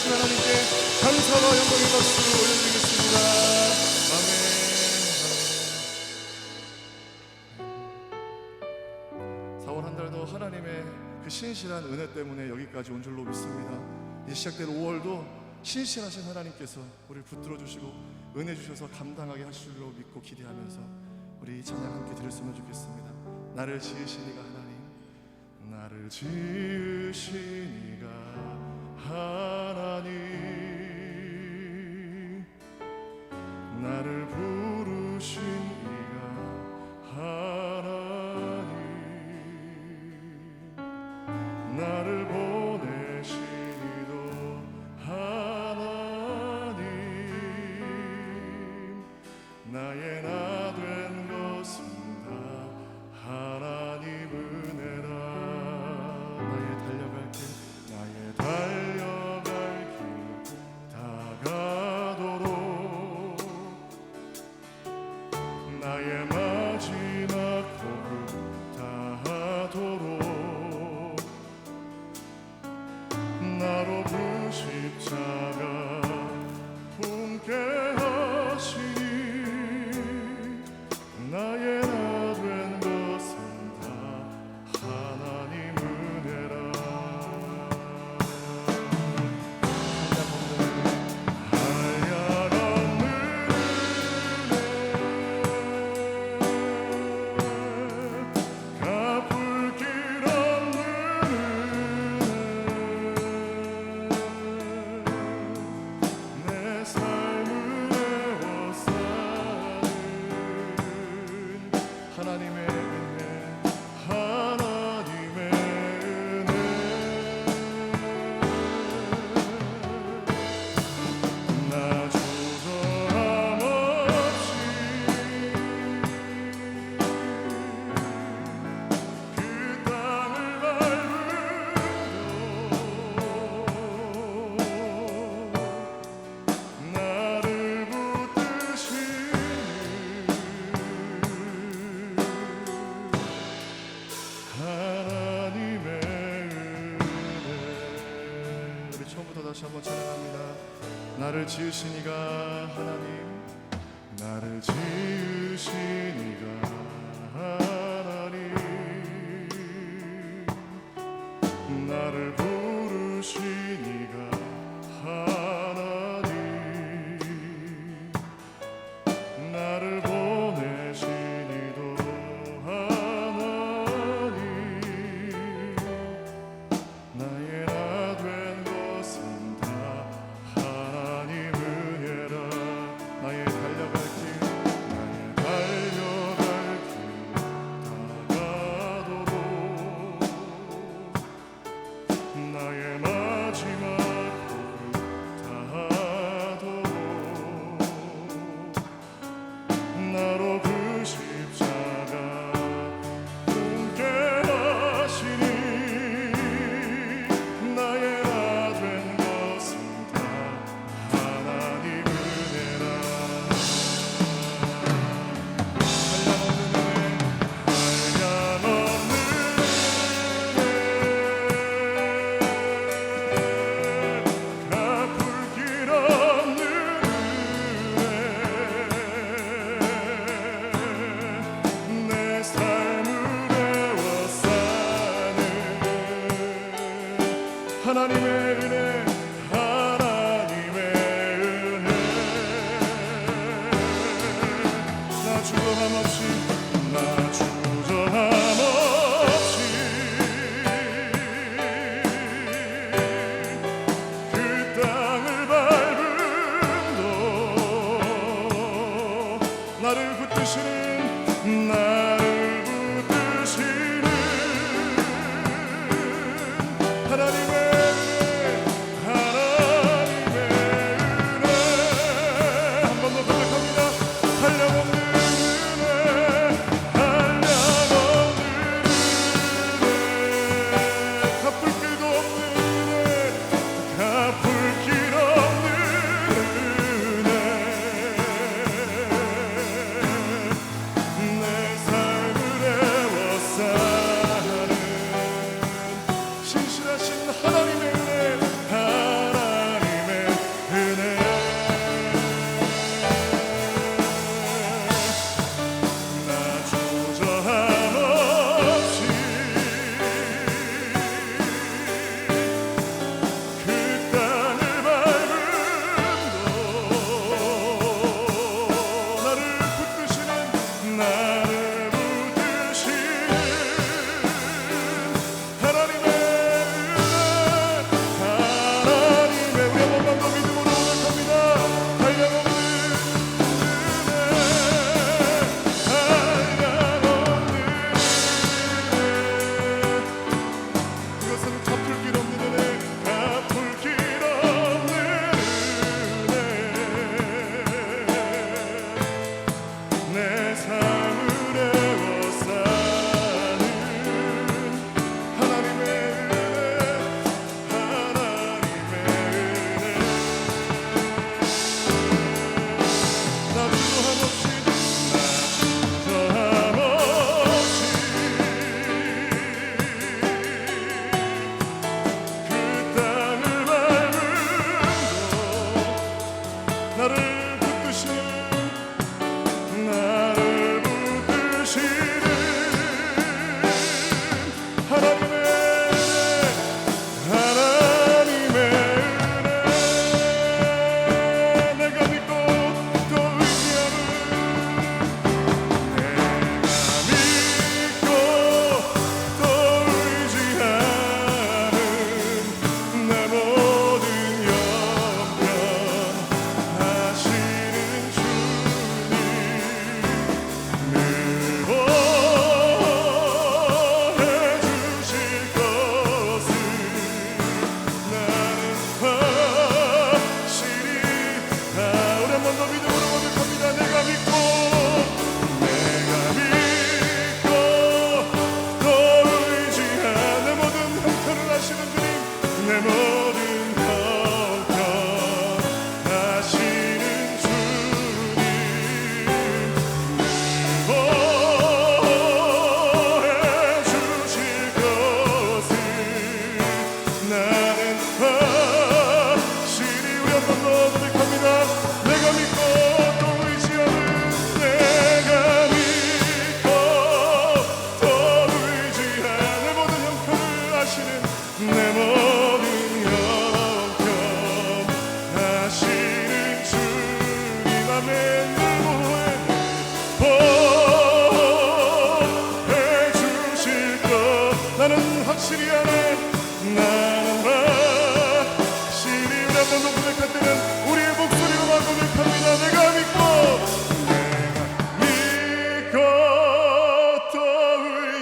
하신 하나님께 감사와 영광의 박수 올려드리겠습니다. 아멘. 4월 한 달도 하나님의 그 신실한 은혜 때문에 여기까지 온 줄로 믿습니다. 이제 시작된 5월도 신실하신 하나님께서 우리를 붙들어 주시고 은혜 주셔서 감당하게 하실 줄로 믿고 기대하면서 우리 이 찬양 함께 드렸으면 좋겠습니다. 나를 지으신 이가 하나님, 나를 지으신 이가 하나님, 나를 부르신 이가 하나님, 나를 보내신 이도 하나님, 나의 나 된 것은 다 하나님 은혜라. 나의 달려갈 길, 나의 달려갈 길 다가도록, 나의 마지막 호흡 다하도록 나로 십자가 품게 하시니 나의 나 된 것은 다 하나님 은혜라. 하얀 은혜, 갚을 길 없는 은혜, 내 삶을 에워싸는 하나님의 은혜, 하나님의 은혜. 나 조절함 없이 그 땅을 밟으며 나를 붙드시는 하나님의 은혜. 우리 처음부터 다시 한번 찬양합니다. 나를 지으신 이가 하나님, 나를 지으신 이가 하나님, 나를 부르신 이가 하나님, 나를 보내신 이도 하나님, 나의 나 된 것은 다 하나님 은혜라. 나의 달려갈 길, 나의 달려갈 믿음으로 고백합니다. 내가 믿고 또 의지하는, 내가 믿고 또 의지하는, 내 모든 형편을 아시는, 내 모든 형편 아시는 주님. 아멘. 나는 확실히 아네. 나는 확실히. 우리 한번 더 고백할 때는 우리의 목소리로만 고백합니다. 내가 믿고 또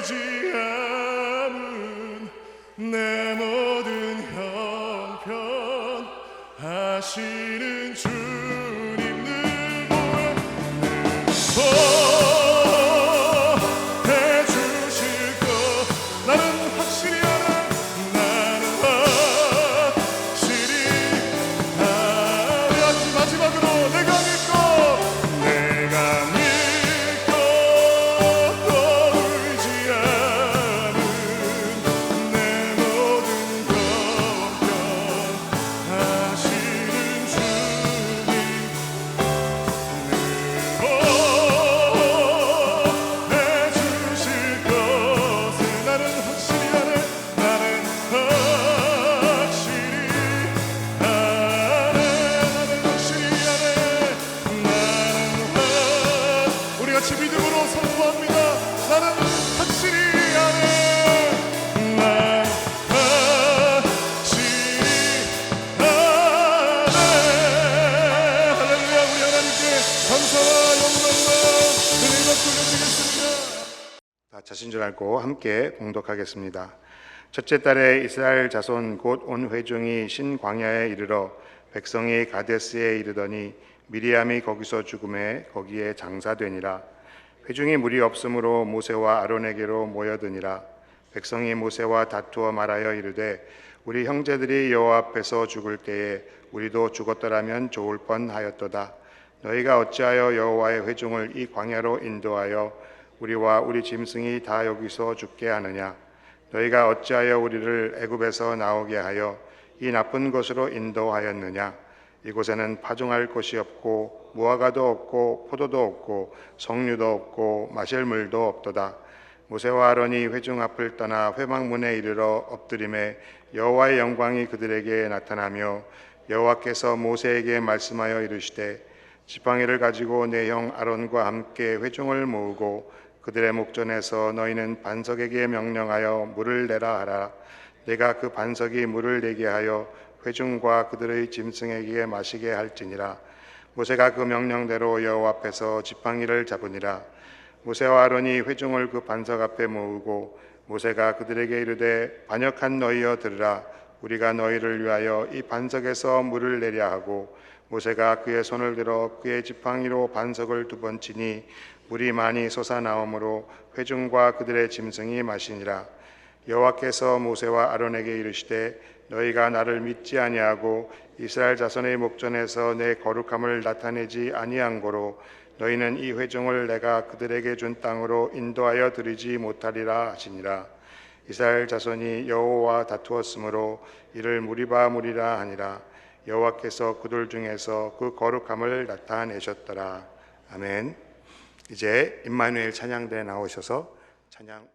의지하는, 내 모든 형편 아시는 주님. 늘 나는 확실히 알아. 나는 확실히 알아. 마지막으로 내가 믿고 또 의지하는, 내 모든 형편 아시는 주님. 해주실 것을 나는 확실히 아네. 나는 확실히 아네. 나는 확실히 아네. 우리 같이 믿음으로 선포합니다. 나는 확실히 아네. 나는 확실히 아네. 할렐루야. 우리 하나님께 감사와 영광과 은혜가 돌려드리겠습니다. 다 자신 줄 알고 함께 공독하겠습니다. 첫째 달에 이스라엘 자손 곧 온 회중이 신광야에 이르러 백성이 가데스에 이르더니 미리암이 거기서 죽음에 거기에 장사되니라. 회중이 물이 없으므로 모세와 아론에게로 모여드니라. 백성이 모세와 다투어 말하여 이르되 우리 형제들이 여호와 앞에서 죽을 때에 우리도 죽었더라면 좋을 뻔하였도다. 너희가 어찌하여 여호와의 회중을 이 광야로 인도하여 우리와 우리 짐승이 다 여기서 죽게 하느냐? 너희가 어찌하여 우리를 애굽에서 나오게 하여 이 나쁜 곳으로 인도하였느냐? 이곳에는 파종할 곳이 없고 무화과도 없고 포도도 없고 석류도 없고 마실 물도 없도다. 모세와 아론이 회중 앞을 떠나 회막문에 이르러 엎드림에 여호와의 영광이 그들에게 나타나며 여호와께서 모세에게 말씀하여 이르시되 지팡이를 가지고 내 형 아론과 함께 회중을 모으고 그들의 목전에서 너희는 반석에게 명령하여 물을 내라 하라. 내가 그 반석이 물을 내게 하여 회중과 그들의 짐승에게 마시게 할지니라. 모세가 그 명령대로 여호와 앞에서 지팡이를 잡으니라. 모세와 아론이 회중을 그 반석 앞에 모으고 모세가 그들에게 이르되 반역한 너희여 들으라. 우리가 너희를 위하여 이 반석에서 물을 내려 하고 모세가 그의 손을 들어 그의 지팡이로 반석을 2번 치니 물이 많이 솟아나오므로 회중과 그들의 짐승이 마시니라. 여호와께서 모세와 아론에게 이르시되 너희가 나를 믿지 아니하고 이스라엘 자손의 목전에서 내 거룩함을 나타내지 아니한 고로 너희는 이 회중을 내가 그들에게 준 땅으로 인도하여 드리지 못하리라 하시니라. 이스라엘 자손이 여호와와 다투었으므로 이를 무리바 무리라 하니라. 여호와께서 그들 중에서 그 거룩함을 나타내셨더라. 아멘. 이제 임마누엘 찬양대에 나오셔서 찬양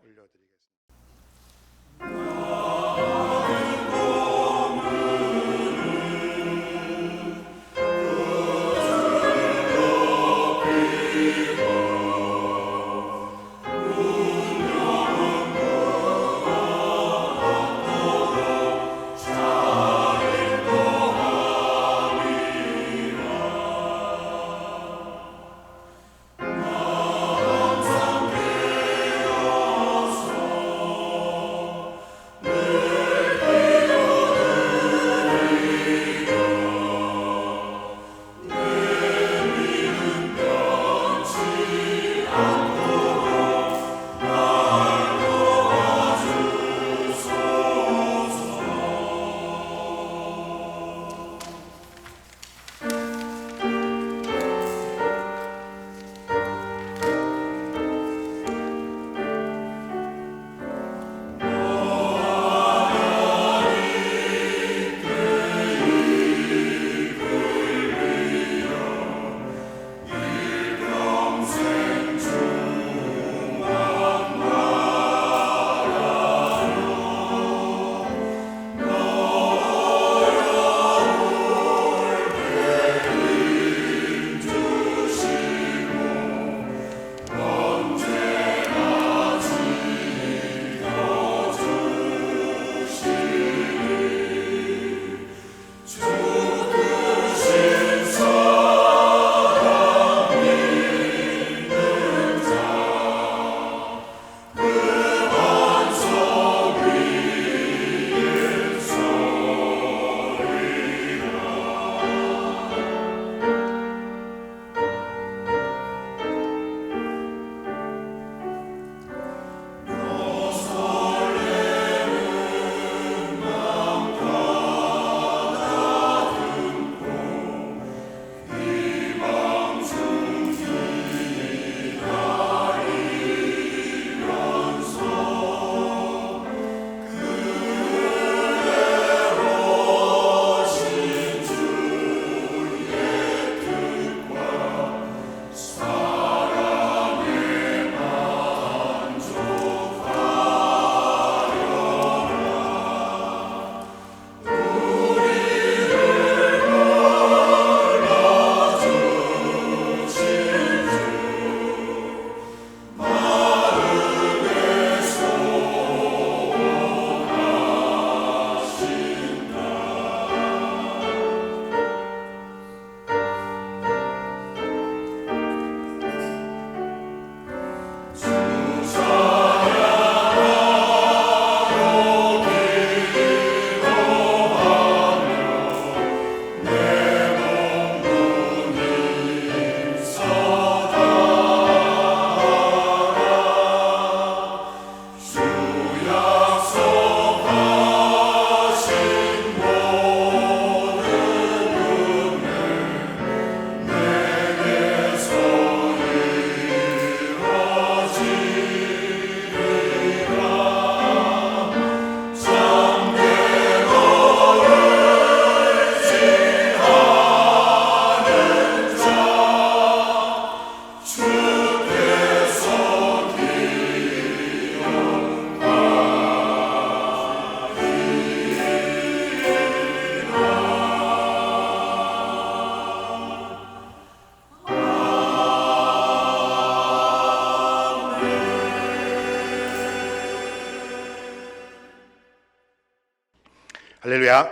할렐루야.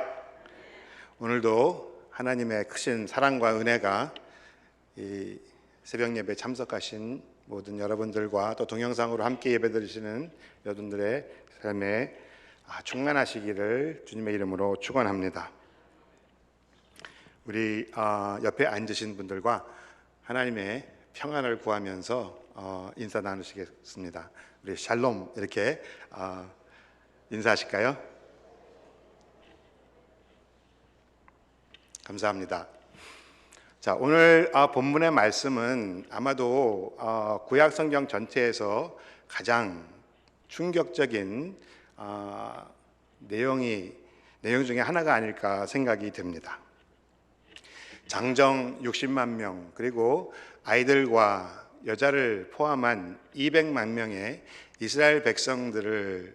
오늘도 하나님의 크신 사랑과 은혜가 이 새벽 예배 참석하신 모든 여러분들과 또 동영상으로 함께 예배드리시는 여러분들의 삶에 충만하시기를 주님의 이름으로 축원합니다. 우리 옆에 앉으신 분들과 하나님의 평안을 구하면서 인사 나누시겠습니다. 우리 샬롬 이렇게 인사하실까요? 감사합니다. 자, 오늘 본문의 말씀은 아마도 구약 성경 전체에서 가장 충격적인 내용 중에 하나가 아닐까 생각이 됩니다. 장정 60만 명 그리고 아이들과 여자를 포함한 200만 명의 이스라엘 백성들을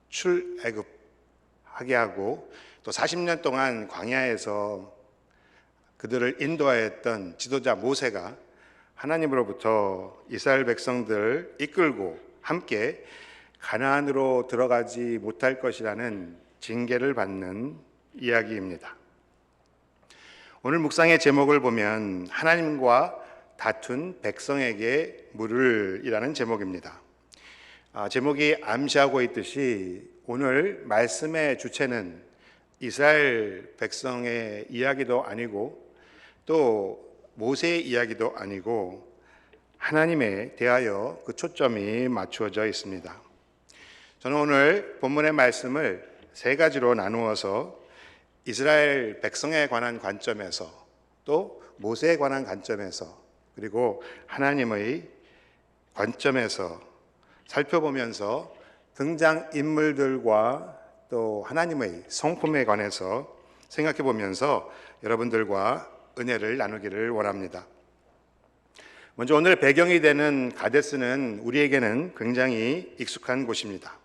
출애굽하게 하고 또 40년 동안 광야에서 그들을 인도하였던 지도자 모세가 하나님으로부터 이스라엘 백성들을 이끌고 함께 가나안으로 들어가지 못할 것이라는 징계를 받는 이야기입니다. 오늘 묵상의 제목을 보면 하나님과 다툰 백성에게 물을이라는 제목입니다. 제목이 암시하고 있듯이 오늘 말씀의 주체는 이스라엘 백성의 이야기도 아니고 또 모세의 이야기도 아니고 하나님에 대하여 그 초점이 맞추어져 있습니다. 저는 오늘 본문의 말씀을 세 가지로 나누어서 이스라엘 백성에 관한 관점에서 또 모세에 관한 관점에서 그리고 하나님의 관점에서 살펴보면서 등장인물들과 또 하나님의 성품에 관해서 생각해 보면서 여러분들과 은혜를 나누기를 원합니다. 먼저 오늘 배경이 되는 가데스는 우리에게는 굉장히 익숙한 곳입니다.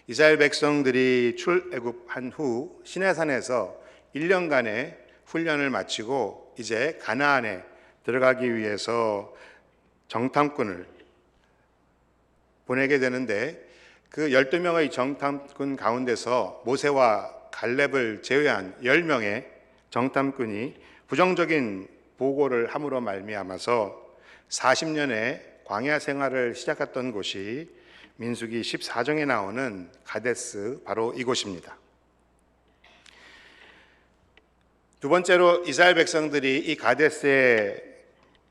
이스라엘 백성들이 출애굽한 후 시내산에서 1년간의 훈련을 마치고 이제 가나안에 들어가기 위해서 정탐꾼을 보내게 되는데 그 12명의 정탐꾼 가운데서 모세와 갈렙을 제외한 10명의 정탐꾼이 부정적인 보고를 함으로 말미암아서 40년의 광야 생활을 시작했던 곳이 민수기 14장에 나오는 가데스 바로 이곳입니다. 두 번째로 이스라엘 백성들이 이 가데스에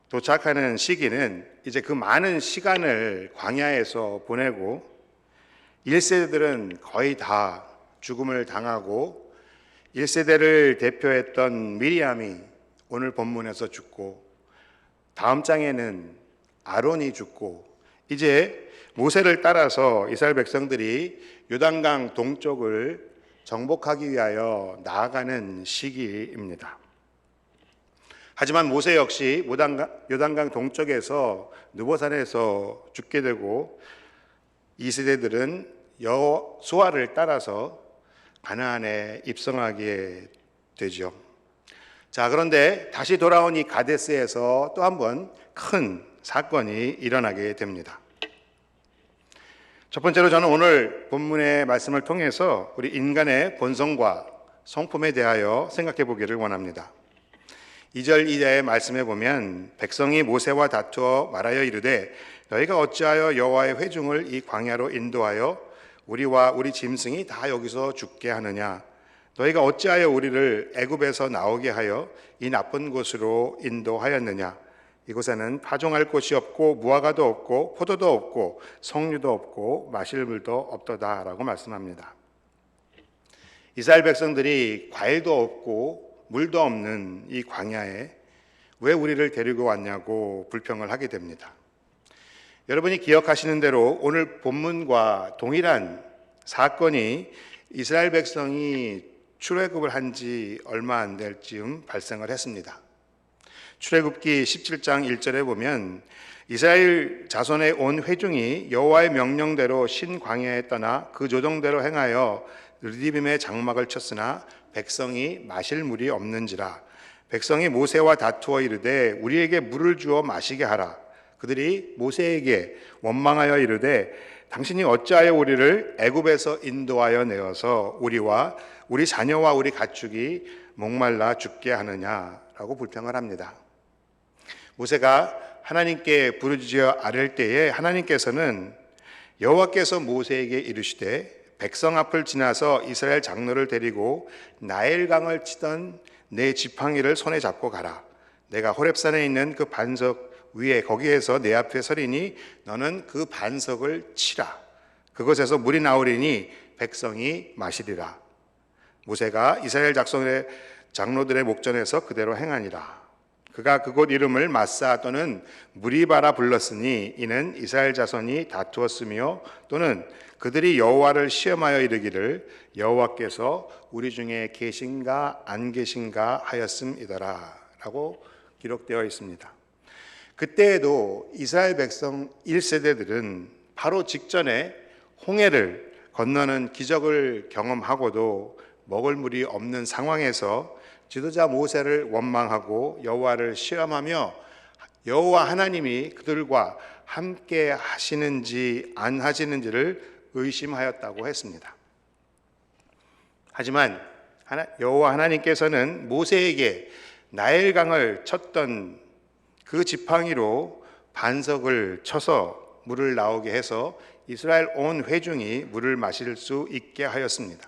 도착하는 시기는 이제 그 많은 시간을 광야에서 보내고 1세대들은 거의 다 죽음을 당하고 1세대를 대표했던 미리암이 오늘 본문에서 죽고 다음 장에는 아론이 죽고 이제 모세를 따라서 이스라엘 백성들이 요단강 동쪽을 정복하기 위하여 나아가는 시기입니다. 하지만 모세 역시 요단강 동쪽에서 느보산에서 죽게 되고 2세대들은 여호수아를 따라서 가나안에 입성하게 되죠. 자, 그런데 다시 돌아온 이 가데스에서 또 한 번 큰 사건이 일어나게 됩니다. 첫 번째로 저는 오늘 본문의 말씀을 통해서 우리 인간의 본성과 성품에 대하여 생각해 보기를 원합니다. 2절 이하의 말씀에 보면 백성이 모세와 다투어 말하여 이르되 너희가 어찌하여 여호와의 회중을 이 광야로 인도하여 우리와 우리 짐승이 다 여기서 죽게 하느냐 너희가 어찌하여 우리를 애굽에서 나오게 하여 이 나쁜 곳으로 인도하였느냐 이곳에는 파종할 곳이 없고 무화과도 없고 포도도 없고 석류도 없고 마실 물도 없도다라고 말씀합니다. 이스라엘 백성들이 과일도 없고 물도 없는 이 광야에 왜 우리를 데리고 왔냐고 불평을 하게 됩니다. 여러분이 기억하시는 대로 오늘 본문과 동일한 사건이 이스라엘 백성이 출애굽을 한 지 얼마 안 될 즈음 발생을 했습니다. 출애굽기 17장 1절에 보면 이스라엘 자손의 온 회중이 여호와의 명령대로 신광야에 떠나 그 조정대로 행하여 르디빔의 장막을 쳤으나 백성이 마실 물이 없는지라 백성이 모세와 다투어 이르되 우리에게 물을 주어 마시게 하라 그들이 모세에게 원망하여 이르되 당신이 어찌하여 우리를 애굽에서 인도하여 내어서 우리와 우리 자녀와 우리 가축이 목말라 죽게 하느냐라고 불평을 합니다. 모세가 하나님께 부르짖어 아랠 때에 하나님께서는 여호와께서 모세에게 이르시되 백성 앞을 지나서 이스라엘 장로를 데리고 나일강을 치던 내 지팡이를 손에 잡고 가라. 내가 호렙산에 있는 그 반석 위에 거기에서 내 앞에 서리니 너는 그 반석을 치라. 그곳에서 물이 나오리니 백성이 마시리라. 모세가 이스라엘 장로들의 목전에서 그대로 행하니라. 그가 그곳 이름을 마사 또는 무리바라 불렀으니 이는 이스라엘 자손이 다투었으며 또는 그들이 여호와를 시험하여 이르기를 여호와께서 우리 중에 계신가 안 계신가 하였음이더라 라고 기록되어 있습니다. 그때에도 이스라엘 백성 1세대들은 바로 직전에 홍해를 건너는 기적을 경험하고도 먹을 물이 없는 상황에서 지도자 모세를 원망하고 여호와를 시험하며 여호와 하나님이 그들과 함께 하시는지 안 하시는지를 의심하였다고 했습니다. 하지만 여호와 하나님께서는 모세에게 나일강을 쳤던 그 지팡이로 반석을 쳐서 물을 나오게 해서 이스라엘 온 회중이 물을 마실 수 있게 하였습니다.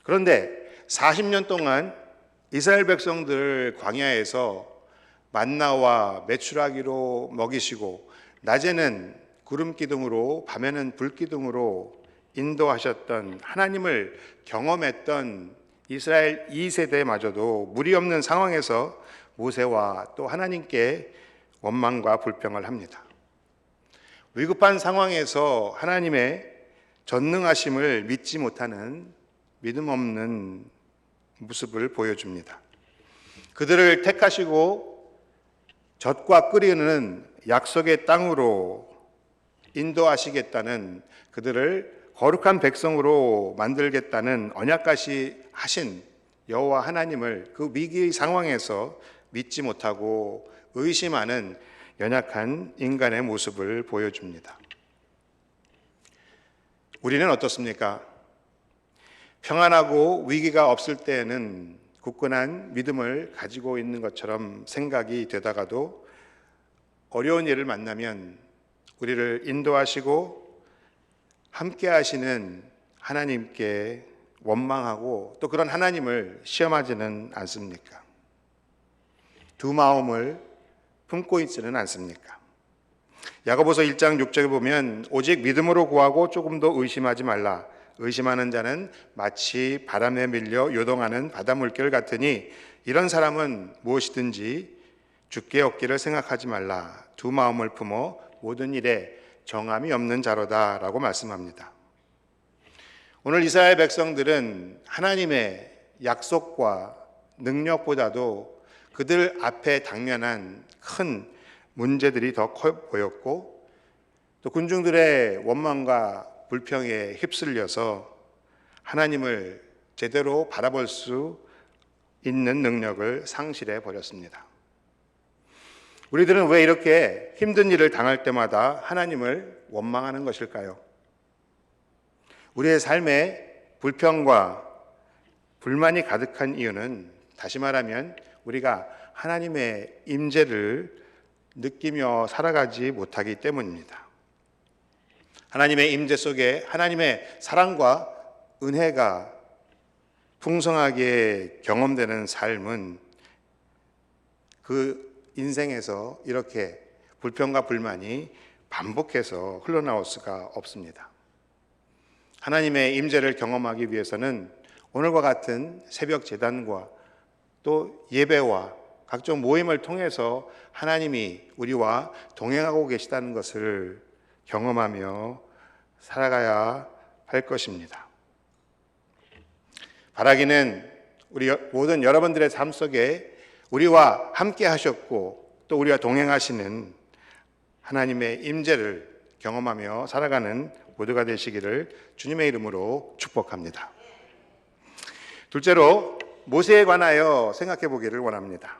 그런데 40년 동안 이스라엘 백성들을 광야에서 만나와 메추라기로 먹이시고 낮에는 구름 기둥으로 밤에는 불 기둥으로 인도하셨던 하나님을 경험했던 이스라엘 2세대마저도 물이 없는 상황에서 모세와 또 하나님께 원망과 불평을 합니다. 위급한 상황에서 하나님의 전능하심을 믿지 못하는 믿음 없는 모습을 보여줍니다. 그들을 택하시고 젖과 끓이는 약속의 땅으로 인도하시겠다는, 그들을 거룩한 백성으로 만들겠다는 언약까지 하신 여호와 하나님을 그 위기 상황에서 믿지 못하고 의심하는 연약한 인간의 모습을 보여줍니다. 우리는 어떻습니까? 평안하고 위기가 없을 때에는 굳건한 믿음을 가지고 있는 것처럼 생각이 되다가도 어려운 일을 만나면 우리를 인도하시고 함께 하시는 하나님께 원망하고 또 그런 하나님을 시험하지는 않습니까? 두 마음을 품고 있지는 않습니까? 야고보서 1장 6절에 보면 오직 믿음으로 구하고 조금도 의심하지 말라. 의심하는 자는 마치 바람에 밀려 요동하는 바다 물결 같으니 이런 사람은 무엇이든지 죽게 얻기를 생각하지 말라. 두 마음을 품어 모든 일에 정함이 없는 자로다 라고 말씀합니다. 오늘 이스라엘 백성들은 하나님의 약속과 능력보다도 그들 앞에 당면한 큰 문제들이 더 커 보였고 또 군중들의 원망과 불평에 휩쓸려서 하나님을 제대로 바라볼 수 있는 능력을 상실해 버렸습니다. 우리들은 왜 이렇게 힘든 일을 당할 때마다 하나님을 원망하는 것일까요? 우리의 삶에 불평과 불만이 가득한 이유는 다시 말하면 우리가 하나님의 임재를 느끼며 살아가지 못하기 때문입니다. 하나님의 임재 속에 하나님의 사랑과 은혜가 풍성하게 경험되는 삶은 그 인생에서 이렇게 불평과 불만이 반복해서 흘러나올 수가 없습니다. 하나님의 임재를 경험하기 위해서는 오늘과 같은 새벽 제단과 또 예배와 각종 모임을 통해서 하나님이 우리와 동행하고 계시다는 것을 경험하며 살아가야 할 것입니다. 바라기는 우리 모든 여러분들의 삶 속에 우리와 함께 하셨고 또 우리와 동행하시는 하나님의 임재를 경험하며 살아가는 모두가 되시기를 주님의 이름으로 축복합니다. 둘째로 모세에 관하여 생각해 보기를 원합니다.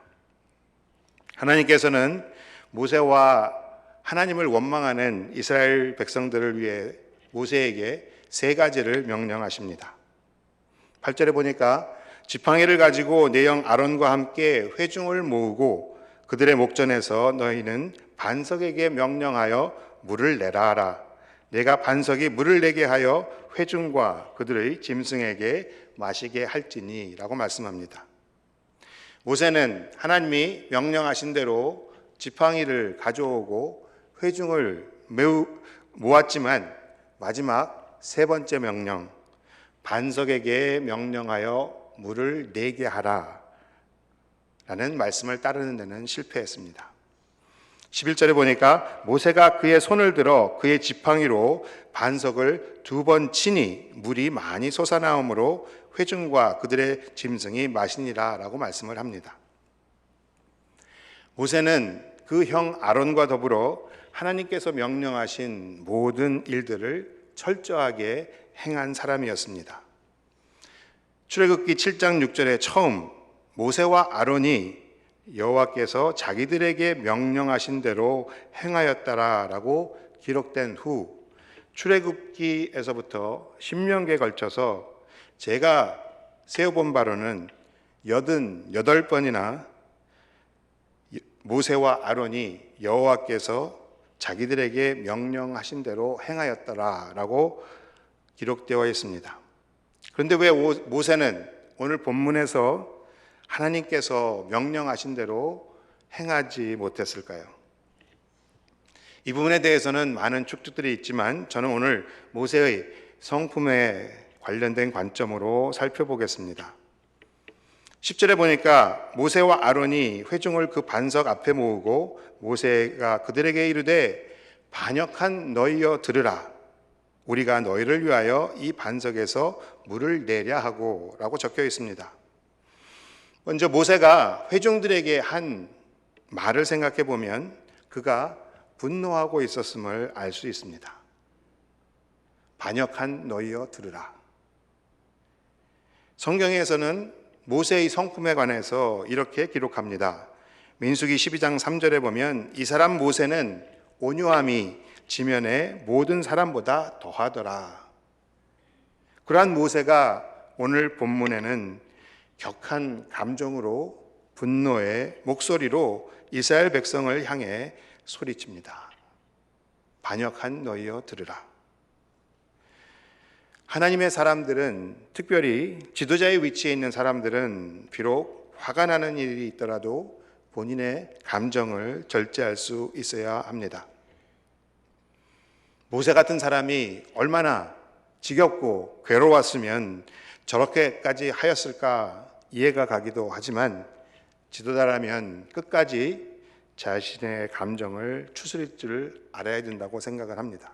하나님께서는 모세와 하나님을 원망하는 이스라엘 백성들을 위해 모세에게 세 가지를 명령하십니다. 8절에 보니까 지팡이를 가지고 내 형 아론과 함께 회중을 모으고 그들의 목전에서 너희는 반석에게 명령하여 물을 내라 하라. 내가 반석이 물을 내게 하여 회중과 그들의 짐승에게 마시게 할지니 라고 말씀합니다. 모세는 하나님이 명령하신 대로 지팡이를 가져오고 회중을 모았지만 마지막 세 번째 명령, 반석에게 명령하여 물을 내게 하라 라는 말씀을 따르는 데는 실패했습니다. 11절에 보니까 모세가 그의 손을 들어 그의 지팡이로 반석을 2번 치니 물이 많이 솟아나오므로 회중과 그들의 짐승이 마시니라 라고 말씀을 합니다. 모세는 그 형 아론과 더불어 하나님께서 명령하신 모든 일들을 철저하게 행한 사람이었습니다. 출애굽기 7장 6절에 처음 모세와 아론이 여호와께서 자기들에게 명령하신 대로 행하였다라고 기록된 후 출애굽기에서부터 신명기에 걸쳐서 제가 세어본 바로는 88번이나 모세와 아론이 여호와께서 자기들에게 명령하신 대로 행하였다라고 기록되어 있습니다. 그런데 왜 모세는 오늘 본문에서 하나님께서 명령하신 대로 행하지 못했을까요? 이 부분에 대해서는 많은 축적들이 있지만 저는 오늘 모세의 성품에 관련된 관점으로 살펴보겠습니다. 10절에 보니까 모세와 아론이 회중을 그 반석 앞에 모으고 모세가 그들에게 이르되 반역한 너희여 들으라. 우리가 너희를 위하여 이 반석에서 물을 내랴 하고 라고 적혀 있습니다. 먼저 모세가 회중들에게 한 말을 생각해 보면 그가 분노하고 있었음을 알 수 있습니다. 반역한 너희여 들으라. 성경에서는 모세의 성품에 관해서 이렇게 기록합니다. 민수기 12장 3절에 보면 이 사람 모세는 온유함이 지면의 모든 사람보다 더하더라. 그러한 모세가 오늘 본문에는 격한 감정으로 분노의 목소리로 이스라엘 백성을 향해 소리칩니다. 반역한 너희여 들으라. 하나님의 사람들은, 특별히 지도자의 위치에 있는 사람들은 비록 화가 나는 일이 있더라도 본인의 감정을 절제할 수 있어야 합니다. 모세 같은 사람이 얼마나 지겹고 괴로웠으면 저렇게까지 하였을까 이해가 가기도 하지만 지도자라면 끝까지 자신의 감정을 추스릴 줄 알아야 된다고 생각을 합니다.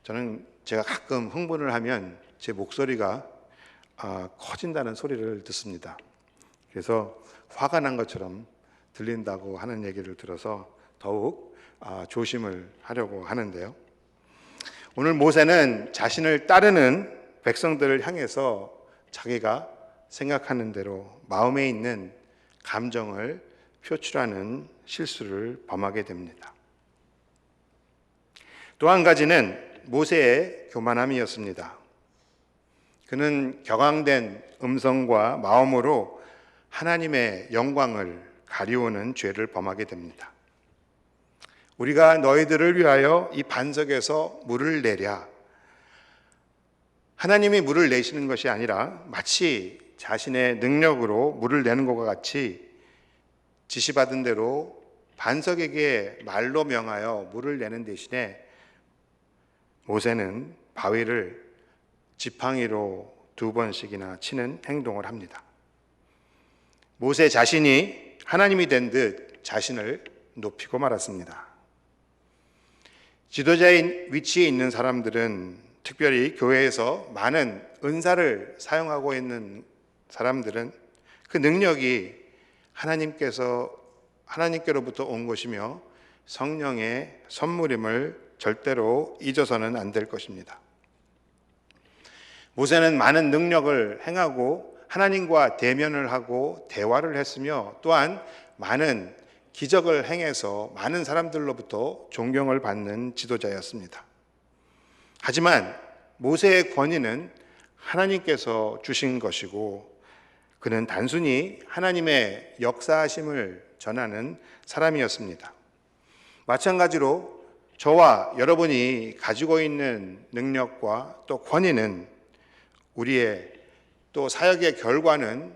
저는 제가 가끔 흥분을 하면 제 목소리가 커진다는 소리를 듣습니다. 그래서 화가 난 것처럼 들린다고 하는 얘기를 들어서 더욱 조심을 하려고 하는데요. 오늘 모세는 자신을 따르는 백성들을 향해서 자기가 생각하는 대로 마음에 있는 감정을 표출하는 실수를 범하게 됩니다. 또 한 가지는 모세의 교만함이었습니다. 그는 격앙된 음성과 마음으로 하나님의 영광을 가리우는 죄를 범하게 됩니다. 우리가 너희들을 위하여 이 반석에서 물을 내랴. 하나님이 물을 내시는 것이 아니라 마치 자신의 능력으로 물을 내는 것과 같이 지시받은 대로 반석에게 말로 명하여 물을 내는 대신에 모세는 바위를 지팡이로 2번씩이나 치는 행동을 합니다. 모세 자신이 하나님이 된 듯 자신을 높이고 말았습니다. 지도자의 위치에 있는 사람들은, 특별히 교회에서 많은 은사를 사용하고 있는 사람들은 그 능력이 하나님께로부터 온 것이며 성령의 선물임을 절대로 잊어서는 안 될 것입니다. 모세는 많은 능력을 행하고 하나님과 대면을 하고 대화를 했으며 또한 많은 기적을 행해서 많은 사람들로부터 존경을 받는 지도자였습니다. 하지만 모세의 권위는 하나님께서 주신 것이고 그는 단순히 하나님의 역사하심을 전하는 사람이었습니다. 마찬가지로 저와 여러분이 가지고 있는 능력과 또 권위는 우리의 또 사역의 결과는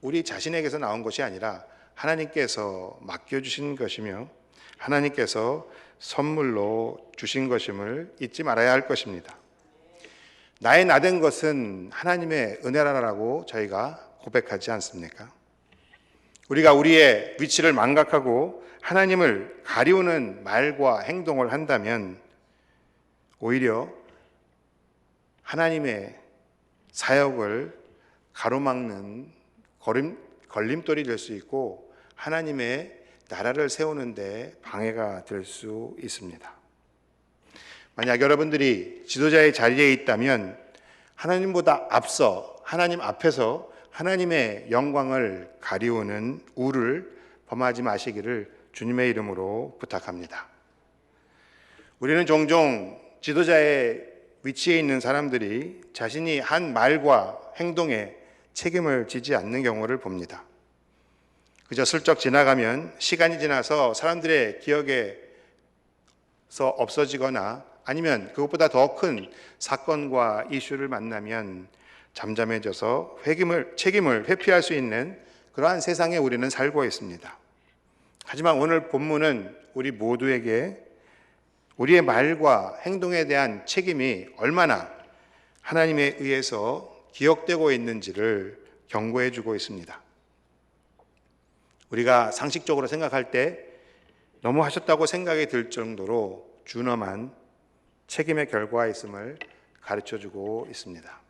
우리 자신에게서 나온 것이 아니라 하나님께서 맡겨주신 것이며 하나님께서 선물로 주신 것임을 잊지 말아야 할 것입니다. 나의 나된 것은 하나님의 은혜라고 저희가 고백하지 않습니까? 우리가 우리의 위치를 망각하고 하나님을 가리우는 말과 행동을 한다면 오히려 하나님의 사역을 가로막는 걸림돌이 될 수 있고 하나님의 나라를 세우는 데 방해가 될 수 있습니다. 만약 여러분들이 지도자의 자리에 있다면 하나님보다 앞서 하나님 앞에서 하나님의 영광을 가리우는 우를 범하지 마시기를 주님의 이름으로 부탁합니다. 우리는 종종 지도자의 위치에 있는 사람들이 자신이 한 말과 행동에 책임을 지지 않는 경우를 봅니다. 그저 슬쩍 지나가면 시간이 지나서 사람들의 기억에서 없어지거나 아니면 그것보다 더 큰 사건과 이슈를 만나면 잠잠해져서 책임을 회피할 수 있는 그러한 세상에 우리는 살고 있습니다. 하지만 오늘 본문은 우리 모두에게 우리의 말과 행동에 대한 책임이 얼마나 하나님에 의해서 기억되고 있는지를 경고해 주고 있습니다. 우리가 상식적으로 생각할 때 너무 하셨다고 생각이 들 정도로 준엄한 책임의 결과가 있음을 가르쳐 주고 있습니다.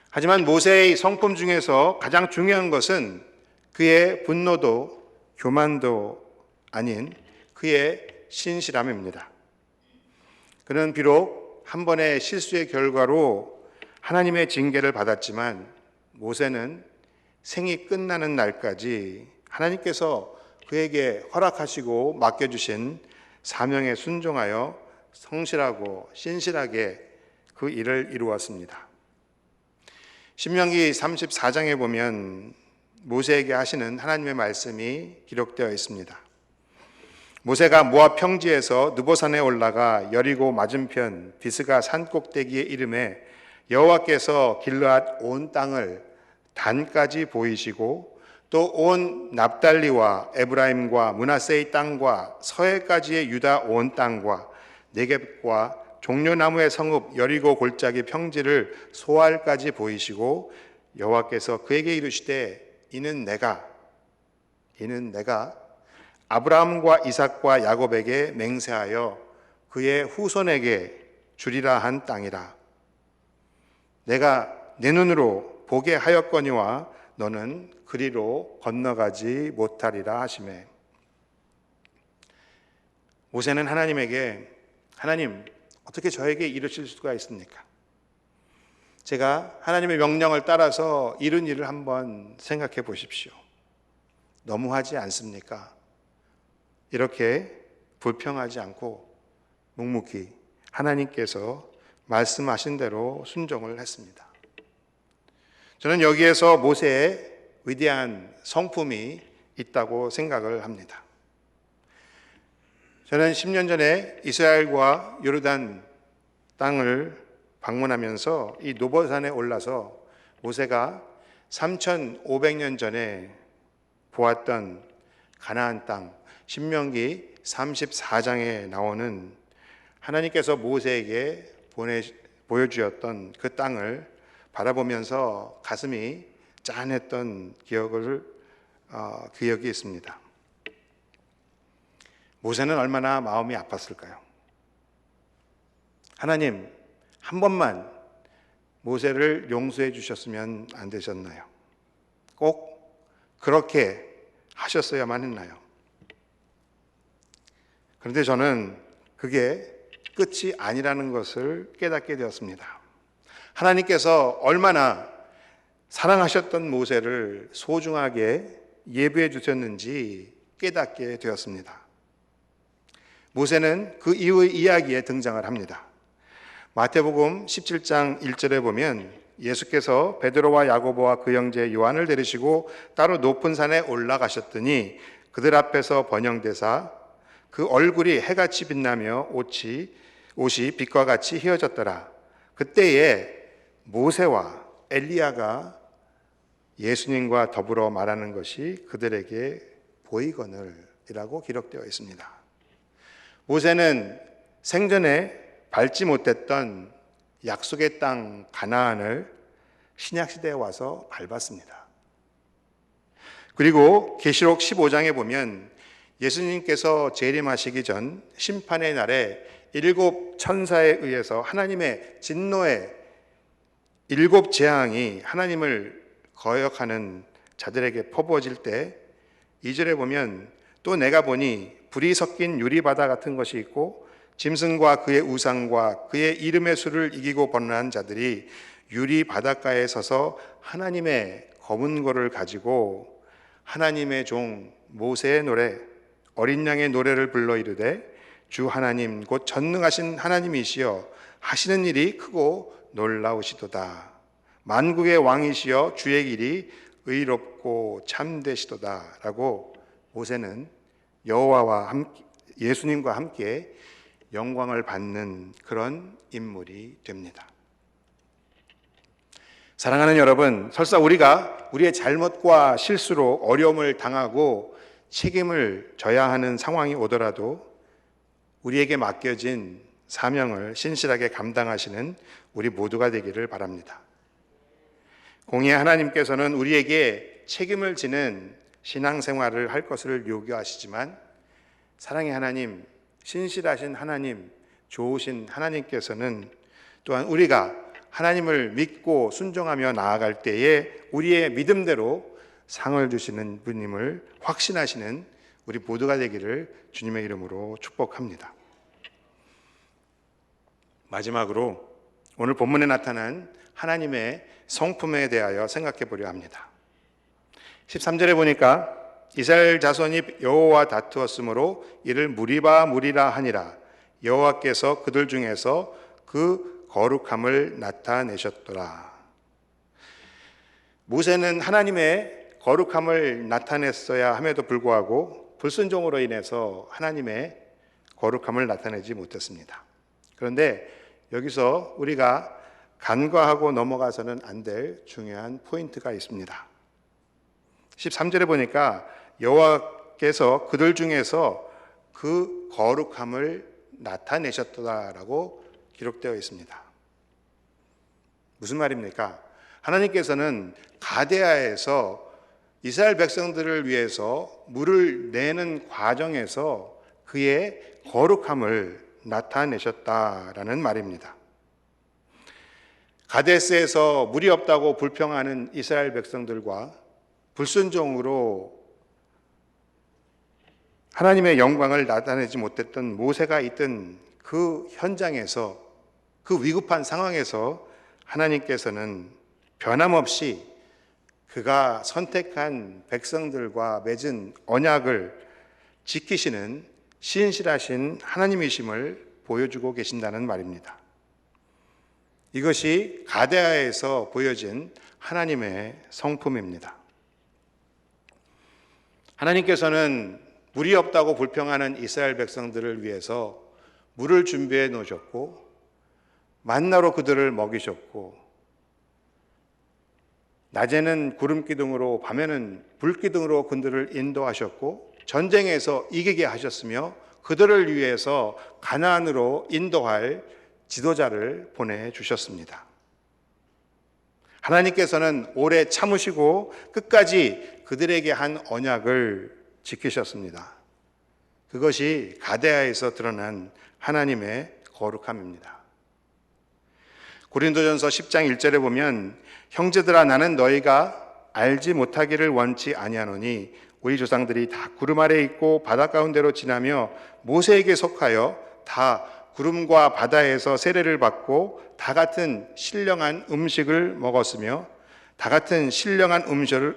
하지만 모세의 성품 중에서 가장 중요한 것은 그의 분노도 교만도 아닌 그의 신실함입니다. 그는 비록 한 번의 실수의 결과로 하나님의 징계를 받았지만 모세는 생이 끝나는 날까지 하나님께서 그에게 허락하시고 맡겨주신 사명에 순종하여 성실하고 신실하게 그 일을 이루었습니다. 신명기 34장에 보면 모세에게 하시는 하나님의 말씀이 기록되어 있습니다. 모세가 모압 평지에서 느보산에 올라가 여리고 맞은편 비스가 산 꼭대기에 이름에 여호와께서 길르앗 온 땅을 단까지 보이시고 또 온 납달리와 에브라임과 므낫세의 땅과 서해까지의 유다 온 땅과 네겝과 종려나무의 성읍 여리고 골짜기 평지를 소알까지 보이시고 여호와께서 그에게 이르시되 이는 내가 아브라함과 이삭과 야곱에게 맹세하여 그의 후손에게 주리라 한 땅이라. 내가 내 눈으로 보게 하였거니와 너는 그리로 건너가지 못하리라 하시매. 모세는 하나님에게 하나님 어떻게 저에게 이르실 수가 있습니까? 제가 하나님의 명령을 따라서 이룬 일을 한번 생각해 보십시오. 너무하지 않습니까? 이렇게 불평하지 않고 묵묵히 하나님께서 말씀하신 대로 순종을 했습니다. 저는 여기에서 모세의 위대한 성품이 있다고 생각을 합니다. 저는 10년 전에 이스라엘과 요르단 땅을 방문하면서 이 노보산에 올라서 모세가 3,500년 전에 보았던 가나안 땅, 신명기 34장에 나오는 하나님께서 모세에게 보여주었던 그 땅을 바라보면서 가슴이 짠했던 기억이 있습니다. 모세는 얼마나 마음이 아팠을까요? 하나님, 한 번만 모세를 용서해 주셨으면 안 되셨나요? 꼭 그렇게 하셨어야만 했나요? 그런데 저는 그게 끝이 아니라는 것을 깨닫게 되었습니다. 하나님께서 얼마나 사랑하셨던 모세를 소중하게 예배해 주셨는지 깨닫게 되었습니다. 모세는 그 이후의 이야기에 등장을 합니다. 마태복음 17장 1절에 보면 예수께서 베드로와 야고보와 그 형제 요한을 데리시고 따로 높은 산에 올라가셨더니 그들 앞에서 번영되사 그 얼굴이 해같이 빛나며 옷이 빛과 같이 휘어졌더라. 그때에 모세와 엘리야가 예수님과 더불어 말하는 것이 그들에게 보이거늘이라고 기록되어 있습니다. 모세는 생전에 밟지 못했던 약속의 땅 가나안을 신약시대에 와서 밟았습니다. 그리고 계시록 15장에 보면 예수님께서 재림하시기 전 심판의 날에 7 천사에 의해서 하나님의 진노의 7 재앙이 하나님을 거역하는 자들에게 퍼부어질 때 2절에 보면 또 내가 보니 불이 섞인 유리바다 같은 것이 있고 짐승과 그의 우상과 그의 이름의 수를 이기고 번뇌한 자들이 유리 바닷가에 서서 하나님의 검은 고를 가지고 하나님의 종 모세의 노래 어린 양의 노래를 불러 이르되 주 하나님 곧 전능하신 하나님이시여 하시는 일이 크고 놀라우시도다. 만국의 왕이시여 주의 길이 의롭고 참되시도다 라고 모세는 여호와와 함께, 예수님과 함께 영광을 받는 그런 인물이 됩니다. 사랑하는 여러분, 설사 우리가 우리의 잘못과 실수로 어려움을 당하고 책임을 져야 하는 상황이 오더라도 우리에게 맡겨진 사명을 신실하게 감당하시는 우리 모두가 되기를 바랍니다. 공의 하나님께서는 우리에게 책임을 지는 신앙생활을 할 것을 요구하시지만 사랑의 하나님, 신실하신 하나님, 좋으신 하나님께서는 또한 우리가 하나님을 믿고 순종하며 나아갈 때에 우리의 믿음대로 상을 주시는 분임을 확신하시는 우리 모두가 되기를 주님의 이름으로 축복합니다. 마지막으로 오늘 본문에 나타난 하나님의 성품에 대하여 생각해 보려 합니다. 13절에 보니까 이스라엘 자손이 여호와와 다투었으므로 이를 무리라 하니라. 여호와께서 그들 중에서 그 거룩함을 나타내셨더라. 모세는 하나님의 거룩함을 나타냈어야 함에도 불구하고 불순종으로 인해서 하나님의 거룩함을 나타내지 못했습니다. 그런데 여기서 우리가 간과하고 넘어가서는 안 될 중요한 포인트가 있습니다. 13절에 보니까 여호와께서 그들 중에서 그 거룩함을 나타내셨다라고 기록되어 있습니다. 무슨 말입니까? 하나님께서는 가데아에서 이스라엘 백성들을 위해서 물을 내는 과정에서 그의 거룩함을 나타내셨다라는 말입니다. 가데스에서 물이 없다고 불평하는 이스라엘 백성들과 불순종으로 하나님의 영광을 나타내지 못했던 모세가 있던 그 현장에서, 그 위급한 상황에서 하나님께서는 변함없이 그가 선택한 백성들과 맺은 언약을 지키시는 신실하신 하나님이심을 보여주고 계신다는 말입니다. 이것이 가데아에서 보여진 하나님의 성품입니다. 하나님께서는 물이 없다고 불평하는 이스라엘 백성들을 위해서 물을 준비해 놓으셨고 만나로 그들을 먹이셨고 낮에는 구름 기둥으로 밤에는 불 기둥으로 그들을 인도하셨고 전쟁에서 이기게 하셨으며 그들을 위해서 가나안으로 인도할 지도자를 보내주셨습니다. 하나님께서는 오래 참으시고 끝까지 그들에게 한 언약을 지키셨습니다. 그것이 가데아에서 드러난 하나님의 거룩함입니다. 고린도전서 10장 1절에 보면 형제들아 나는 너희가 알지 못하기를 원치 아니하노니 우리 조상들이 다 구름 아래 있고 바다 가운데로 지나며 모세에게 속하여 다 구름과 바다에서 세례를 받고 다 같은 신령한 음식을 먹었으며 다 같은 신령한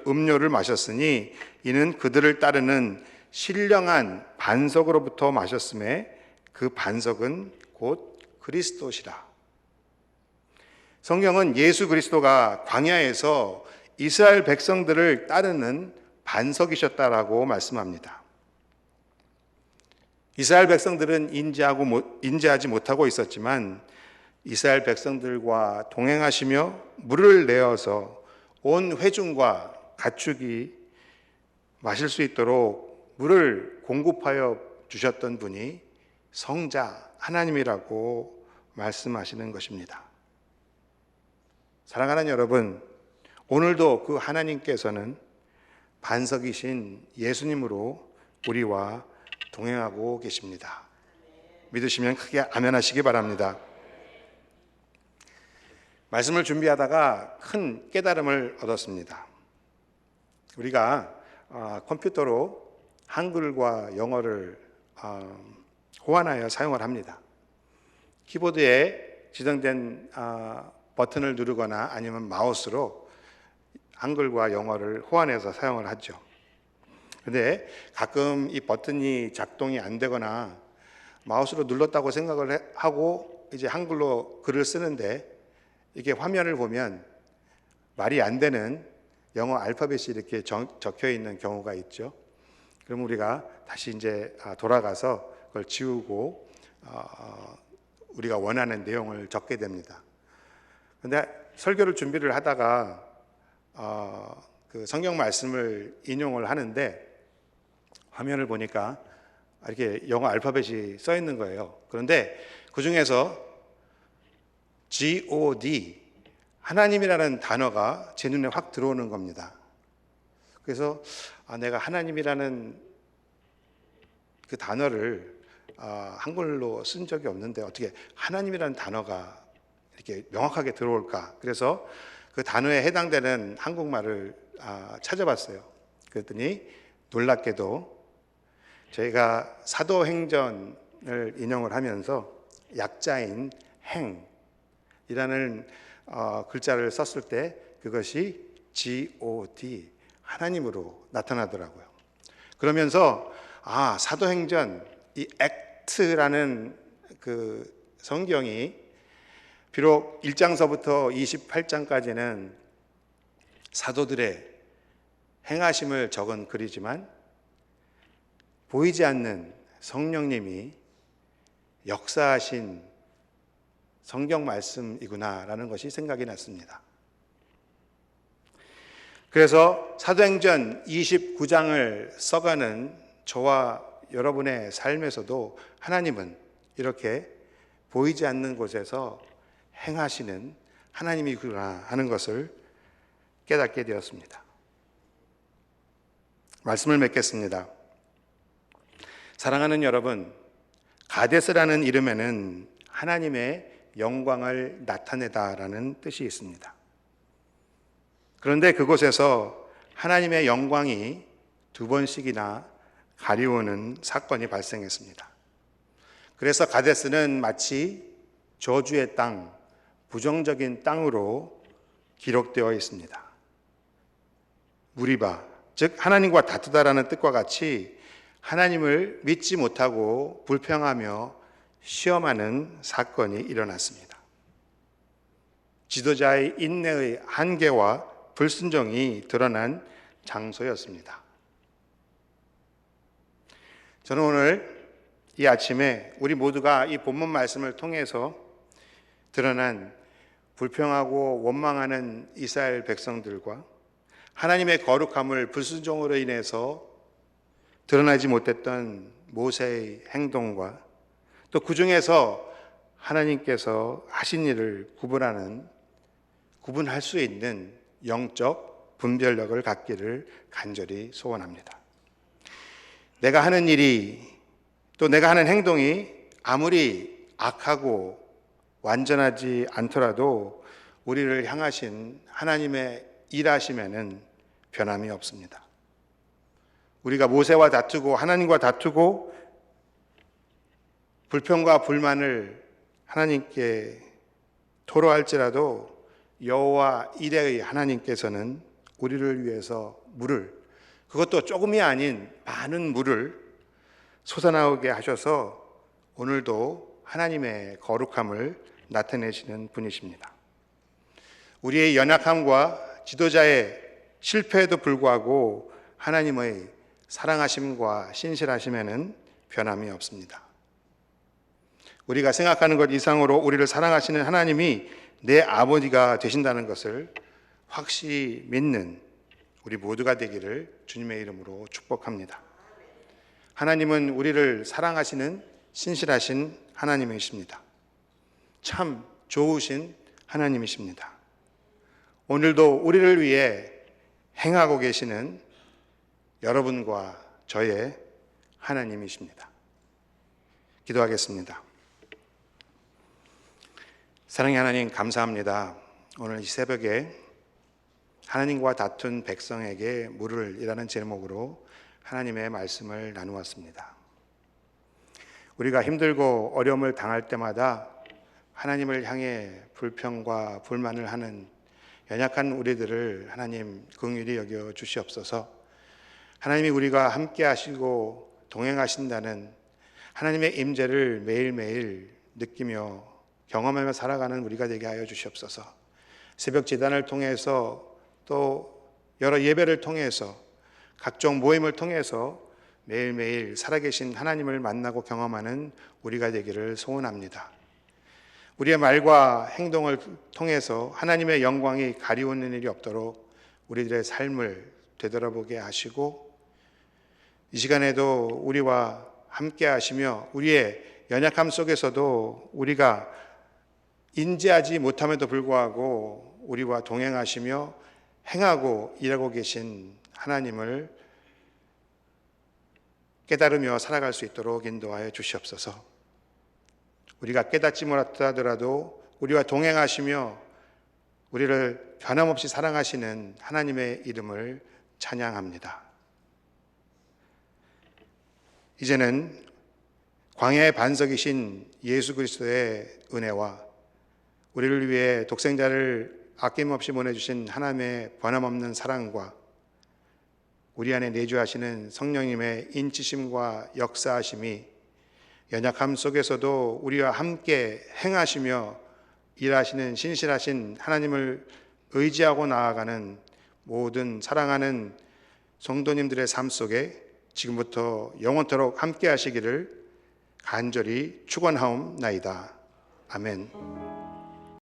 음료를 마셨으니 이는 그들을 따르는 신령한 반석으로부터 마셨음에 그 반석은 곧 그리스도시라. 성경은 예수 그리스도가 광야에서 이스라엘 백성들을 따르는 반석이셨다라고 말씀합니다. 이스라엘 백성들은 인지하지 못하고 있었지만 이스라엘 백성들과 동행하시며 물을 내어서 온 회중과 가축이 마실 수 있도록 물을 공급하여 주셨던 분이 성자 하나님이라고 말씀하시는 것입니다. 사랑하는 여러분, 오늘도 그 하나님께서는 반석이신 예수님으로 우리와 동행하고 계십니다. 믿으시면 크게 아멘 하시기 바랍니다. 말씀을 준비하다가 큰 깨달음을 얻었습니다. 우리가 컴퓨터로 한글과 영어를 호환하여 사용을 합니다. 키보드에 지정된 버튼을 누르거나 아니면 마우스로 한글과 영어를 호환해서 사용을 하죠. 근데 가끔 이 버튼이 작동이 안 되거나 마우스로 눌렀다고 생각을 하고 이제 한글로 글을 쓰는데 이게 화면을 보면 말이 안 되는 영어 알파벳이 이렇게 적혀 있는 경우가 있죠. 그럼 우리가 다시 이제 돌아가서 그걸 지우고 우리가 원하는 내용을 적게 됩니다. 근데 설교를 준비를 하다가 그 성경 말씀을 인용을 하는데 화면을 보니까 이렇게 영어 알파벳이 써 있는 거예요. 그런데 그 중에서 God, 하나님이라는 단어가 제 눈에 확 들어오는 겁니다. 그래서 내가 하나님이라는 그 단어를 한글로 쓴 적이 없는데 어떻게 하나님이라는 단어가 이렇게 명확하게 들어올까? 그래서 그 단어에 해당되는 한국말을 찾아봤어요. 그랬더니 놀랍게도 저희가 사도행전을 인용을 하면서 약자인 행이라는 글자를 썼을 때 그것이 God, 하나님으로 나타나더라고요. 그러면서 사도행전 이 act라는 그 성경이 비록 1장서부터 28장까지는 사도들의 행하심을 적은 글이지만 보이지 않는 성령님이 역사하신 성경 말씀이구나라는 것이 생각이 났습니다. 그래서 사도행전 29장을 써가는 저와 여러분의 삶에서도 하나님은 이렇게 보이지 않는 곳에서 행하시는 하나님이구나 하는 것을 깨닫게 되었습니다. 말씀을 맺겠습니다. 사랑하는 여러분, 가데스라는 이름에는 하나님의 영광을 나타내다라는 뜻이 있습니다. 그런데 그곳에서 하나님의 영광이 2번씩이나 가리우는 사건이 발생했습니다. 그래서 가데스는 마치 저주의 땅, 부정적인 땅으로 기록되어 있습니다. 무리바, 즉 하나님과 다투다라는 뜻과 같이 하나님을 믿지 못하고 불평하며 시험하는 사건이 일어났습니다. 지도자의 인내의 한계와 불순종이 드러난 장소였습니다. 저는 오늘 이 아침에 우리 모두가 이 본문 말씀을 통해서 드러난 불평하고 원망하는 이스라엘 백성들과 하나님의 거룩함을 불순종으로 인해서 드러나지 못했던 모세의 행동과 또 그 중에서 하나님께서 하신 일을 구분할 수 있는 영적 분별력을 갖기를 간절히 소원합니다. 내가 하는 일이 또 내가 하는 행동이 아무리 악하고 완전하지 않더라도 우리를 향하신 하나님의 일하심에는 변함이 없습니다. 우리가 모세와 다투고 하나님과 다투고 불평과 불만을 하나님께 토로할지라도 여호와 이레의 하나님께서는 우리를 위해서 물을, 그것도 조금이 아닌 많은 물을 솟아나오게 하셔서 오늘도 하나님의 거룩함을 나타내시는 분이십니다. 우리의 연약함과 지도자의 실패에도 불구하고 하나님의 사랑하심과 신실하심에는 변함이 없습니다. 우리가 생각하는 것 이상으로 우리를 사랑하시는 하나님이 내 아버지가 되신다는 것을 확실히 믿는 우리 모두가 되기를 주님의 이름으로 축복합니다. 하나님은 우리를 사랑하시는 신실하신 하나님이십니다. 참 좋으신 하나님이십니다. 오늘도 우리를 위해 행하고 계시는 여러분과 저의 하나님이십니다. 기도하겠습니다. 사랑의 하나님, 감사합니다. 오늘 이 새벽에 하나님과 다툰 백성에게 물을 이라는 제목으로 하나님의 말씀을 나누었습니다. 우리가 힘들고 어려움을 당할 때마다 하나님을 향해 불평과 불만을 하는 연약한 우리들을 하나님 긍휼히 여겨 주시옵소서. 하나님이 우리가 함께 하시고 동행하신다는 하나님의 임재를 매일매일 느끼며 경험하며 살아가는 우리가 되게 하여 주시옵소서. 새벽 제단을 통해서 또 여러 예배를 통해서 각종 모임을 통해서 매일매일 살아계신 하나님을 만나고 경험하는 우리가 되기를 소원합니다. 우리의 말과 행동을 통해서 하나님의 영광이 가리우는 일이 없도록 우리들의 삶을 되돌아보게 하시고, 이 시간에도 우리와 함께 하시며 우리의 연약함 속에서도 우리가 인지하지 못함에도 불구하고 우리와 동행하시며 행하고 일하고 계신 하나님을 깨달으며 살아갈 수 있도록 인도하여 주시옵소서. 우리가 깨닫지 못하더라도 우리와 동행하시며 우리를 변함없이 사랑하시는 하나님의 이름을 찬양합니다. 이제는 광야의 반석이신 예수 그리스도의 은혜와 우리를 위해 독생자를 아낌없이 보내주신 하나님의 변함없는 사랑과 우리 안에 내주하시는 성령님의 인치심과 역사하심이 연약함 속에서도 우리와 함께 행하시며 일하시는 신실하신 하나님을 의지하고 나아가는 모든 사랑하는 성도님들의 삶 속에 지금부터 영원토록 함께 하시기를 간절히 축원하옵나이다. 아멘.